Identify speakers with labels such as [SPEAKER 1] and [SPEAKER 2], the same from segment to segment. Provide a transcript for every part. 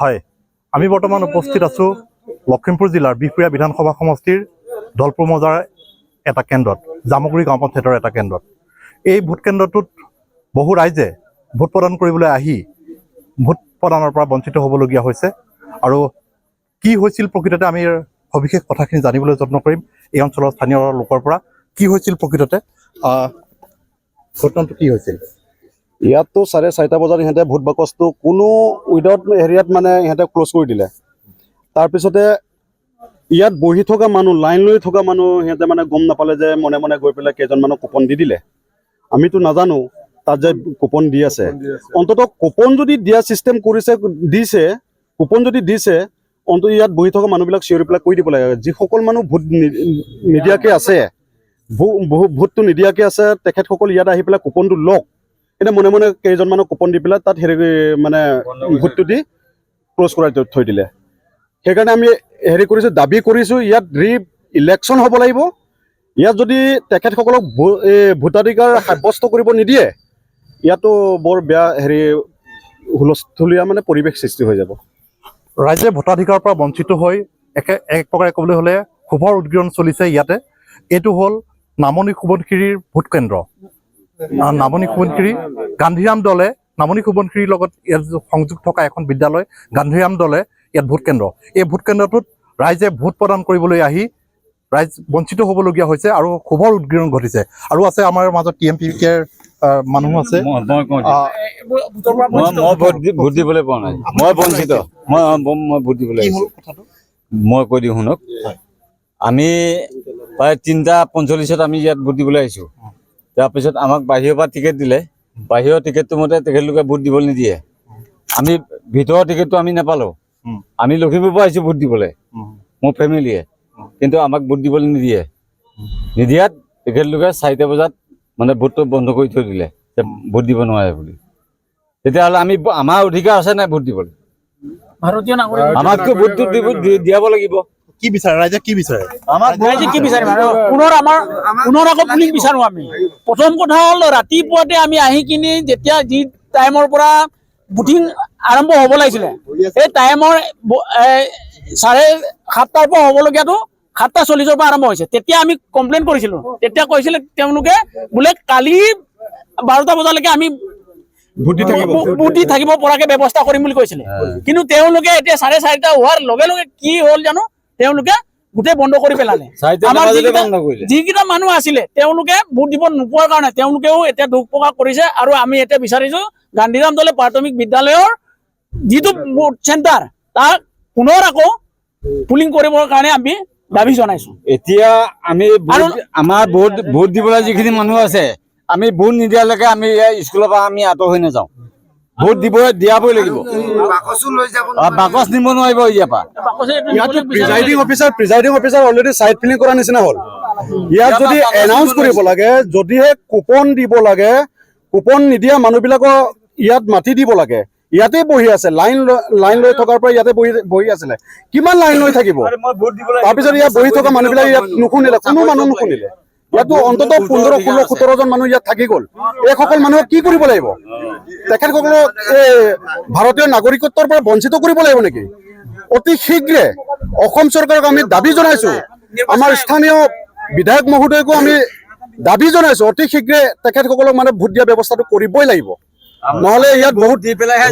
[SPEAKER 1] হয়, আমি বৰ্তমান উপস্থিত আছোঁ লখিমপুৰ জিলাৰ বিহপুৰীয়া বিধানসভা সমষ্টিৰ দলপুৰ মৌজাৰ এটা কেন্দ্ৰত, জামুগুৰি গাঁও পঞ্চায়তৰ এটা কেন্দ্ৰত। এই ভোট কেন্দ্ৰটোত বহু ৰাইজে ভোট প্ৰদান কৰিবলৈ আহি ভোট প্ৰদানৰ পৰা বঞ্চিত হ'বলগীয়া হৈছে। আৰু কি হৈছিল প্ৰকৃততে আমি সবিশেষ কথাখিনি জানিবলৈ যত্ন কৰিম এই অঞ্চলৰ স্থানীয় লোকৰ পৰা। কি হৈছিল প্ৰকৃততে, ঘটনাটো কি হৈছিল?
[SPEAKER 2] ইয়াততো 4:30 বজাত ইহঁতে ভোট বাকচটো কোনো উইদাউট হেৰিয়াত মানে ইহঁতে ক্ল'জ কৰি দিলে। তাৰপিছতে ইয়াত বহি থকা মানুহ, লাইন লৈ থকা মানুহ সিহঁতে মানে গম নাপালে যে মনে মনে গৈ পেলাই কেইজনমানক কুপন দি দিলে। আমিতো নাজানো তাত যে কুপন দি আছে। অন্ততঃ কুপন যদি দিয়া চিষ্টেম দিছে, কুপন যদি দিছে, অন্ততঃ ইয়াত বহি থকা মানুহবিলাক চিঞৰি পেলাই কৈ দিব লাগে যিসকল মানুহ ভোট নিদিয়াকৈ আছে, ভোটটো নিদিয়াকৈ আছে, তেখেতসকল ইয়াত আহি পেলাই কুপনটো লওক। এতিয়া মনে মনে কেইজনমানক কুপন দি পেলাই তাত হেৰি মানে ভোটটো দি ক্ল'জ কৰাই থৈ দিলে। সেইকাৰণে আমি হেৰি কৰিছোঁ, দাবী কৰিছোঁ ইয়াত ইলেকশ্যন হ'ব লাগিব। ইয়াত যদি তেখেতসকলক ভোটাধিকাৰ সাব্যস্ত কৰিব নিদিয়ে, ইয়াতো বৰ বেয়া হেৰি হুলস্থুলীয়া মানে পৰিৱেশ সৃষ্টি হৈ যাব।
[SPEAKER 1] ৰাইজে ভোটাধিকাৰৰ পৰা বঞ্চিত হৈ এক প্ৰকাৰে ক'বলৈ হ'লে ক্ষোভৰ উদ্গীৰণ চলিছে ইয়াতে। এইটো হ'ল নামনি সোৱণশিৰিৰ ভোট কেন্দ্ৰ। নামনি সোৱণশিৰি গান্ধীৰাম দলে নামনি সোৱণশিৰিৰ লগত ইয়াত সংযোগ থকা এখন বিদ্যালয় গান্ধীৰাম দলে ইয়াত ভোট কেন্দ্ৰ। এই ভোট কেন্দ্ৰটোত ৰাইজে ভোট প্ৰদান কৰিবলৈ আহি ৰাইজ বঞ্চিত হ'বলগীয়া হৈছে আৰু ক্ষোভৰ উদ্গীৰণ ঘটিছে। আৰু আছে আমাৰ মাজত TMPKৰ মানুহ আছে।
[SPEAKER 3] ভোট দিবলৈ পোৱা নাই, মই বঞ্চিত, মই ভোট দিবলৈ আহিছোঁ। মই কৈ দিওঁ শুনক, আমি প্ৰায় 3:45 আমি ইয়াত ভোট দিবলৈ আহিছোঁ। তাৰপিছত আমাক বাহিৰৰ পৰা টিকেট দিলে, বাহিৰৰ টিকেটটো মতে তেখেতলোকে ভোট দিবলৈ নিদিয়ে। আমি ভিতৰৰ টিকেটটো আমি নাপালোঁ। আমি লখিমপুৰৰ পৰা আহিছোঁ ভোট দিবলৈ, মোৰ ফেমিলিয়ে, কিন্তু আমাক ভোট দিবলৈ নিদিয়াত তেখেতলোকে 4টা বজাত মানে ভোটটো বন্ধ কৰি থৈ দিলে, ভোট দিব নোৱাৰে বুলি। তেতিয়াহ'লে আমাৰ অধিকাৰ আছে নাই ভোট দিবলৈ?
[SPEAKER 4] ভাৰতীয় নাগৰিক
[SPEAKER 3] আমাকতো ভোটটো দিয়াব লাগিব।
[SPEAKER 1] কি বিচাৰে ৰাইজে, কি বিচাৰে?
[SPEAKER 4] ৰাইজে কি বিচাৰিম আৰু পুনৰ আকৌ পুলিং বিচাৰোঁ আমি। প্ৰথম কথা হ'ল ৰাতিপুৱাতে আমি আহি কিনি যেতিয়া যি টাইমৰ পৰা বুকিং আৰম্ভ হ'ব লাগিছিলে, সেই টাইমৰ 7:30 পৰা হ'বলগীয়াটো 7:40 পৰা আৰম্ভ হৈছে। তেতিয়া আমি কমপ্লেইন কৰিছিলোঁ। তেতিয়া কৈছিলে তেওঁলোকে বোলে কালি 12টা বজালৈকে আমি ভোট দি থাকিব পৰাকে ব্যৱস্থা কৰিম বুলি কৈছিলে। কিন্তু তেওঁলোকে এতিয়া 4:30 হোৱাৰ লগে লগে কি হ'ল জানো, তেওঁলোকে গোটেই বন্ধ কৰি পেলালে। আমাৰ যিকেইটা মানুহ আছিলে তেওঁলোকে ভোট দিব নোপোৱাৰ কাৰণে তেওঁলোকেও এতিয়া দুখ প্ৰকাশ কৰিছে। আৰু আমি এতিয়া বিচাৰিছোঁ গান্ধীৰাম দলে প্ৰাথমিক বিদ্যালয়ৰ যিটো ভোট চেণ্টাৰ তাক পুনৰ আকৌ পুলিং কৰিবৰ কাৰণে আমি দাবী জনাইছোঁ।
[SPEAKER 3] এতিয়া আমি আমাৰ ভোট দিবলৈ যিখিনি মানুহ আছে, আমি ভোট নিদিয়ালৈকে আমি স্কুলৰ পৰা আমি আঁতৰ হৈ নাযাওঁ। ভোট দিয়াবই লাগিব। বাকচ নিব নোৱাৰিব ইয়াৰ পৰা।
[SPEAKER 2] ইয়াতো প্ৰিজাইডিং অফিচাৰ অলৰেডি চাইড ফিলিং কৰাৰ নিচিনা হ'ল। ইয়াত যদি এনাউন্স কৰিব লাগে, যদিহে কুপন দিব লাগে, কুপন নিদিয়া মানুহবিলাকক ইয়াত মাতি দিব লাগে। ইয়াতে বহি আছে, লাইন লৈ থকাৰ পৰা ইয়াতে বহি আছিলে। কিমান লাইন লৈ থাকিব? তাৰপিছত ইয়াত বহি থকা মানুহবিলাক ইয়াত নুশুনিলে, কোনো মানুহ নুশুনিলে। ইয়াতো অন্ততঃ 15, 16, 17জন মানুহ ইয়াত থাকি গ'ল। এইসকল মানুহক কি কৰিব লাগিব? তেখেতসকলক ভাৰতীয় নাগৰিকত্বৰ পৰা বঞ্চিত কৰিব লাগিব নেকি? অতি শীঘ্ৰে অসম চৰকাৰক আমি দাবী জনাইছোঁ, আমাৰ স্থানীয় বিধায়ক মহোদয়কো আমি দাবী জনাইছোঁ, অতি শীঘ্ৰে তেখেতসকলক মানে ভোট দিয়া ব্যৱস্থাটো কৰিবই লাগিব। নহ'লে ইয়াত বহুত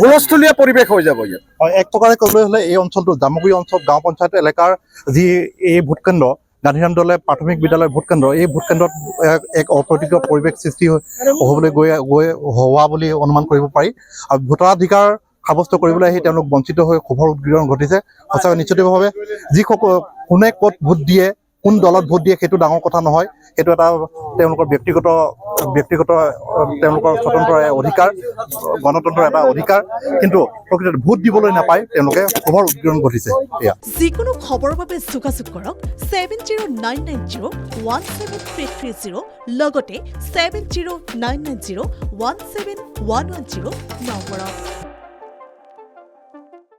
[SPEAKER 2] হুলস্থুলীয়া পৰিৱেশ হৈ যাব। ইয়াত
[SPEAKER 1] এক প্ৰকাৰে ক'বলৈ হ'লে এই অঞ্চলটো জামুগুৰি অঞ্চল গাঁও পঞ্চায়ত এলেকাৰ যি এই ভোট কেন্দ্ৰ গান্ধীৰাম দলে প্ৰাথমিক বিদ্যালয়ৰ ভোট কেন্দ্ৰ, এই ভোট কেন্দ্ৰত এক অপ্ৰীতিকৰ পৰিৱেশ সৃষ্টি হ'বলৈ হোৱা বুলি অনুমান কৰিব পাৰি। আৰু ভোটাধিকাৰ সাব্যস্ত কৰিবলৈ আহি তেওঁলোক বঞ্চিত হৈ ক্ষোভৰ উদ্গীৰণ ঘটিছে। সঁচাকৈ নিশ্চিতভাৱে কোনে ক'ত ভোট দিয়ে, কোন দলত ভোট দিয়ে সেইটো ডাঙৰ কথা নহয়। সেইটো এটা তেওঁলোকৰ ব্যক্তিগত তেওঁলোকৰ স্বতন্ত্ৰ অধিকাৰ, গণতন্ত্ৰৰ এটা অধিকাৰ। কিন্তু প্ৰকৃতত ভোট দিবলৈ নাপায় তেওঁলোকে ক্ষোভৰ উদ্গীৰণ ঘটিছে।
[SPEAKER 5] যিকোনো খবৰৰ বাবে যোগাযোগ কৰক 7099017330 লগতে 7099017110 নম্বৰত।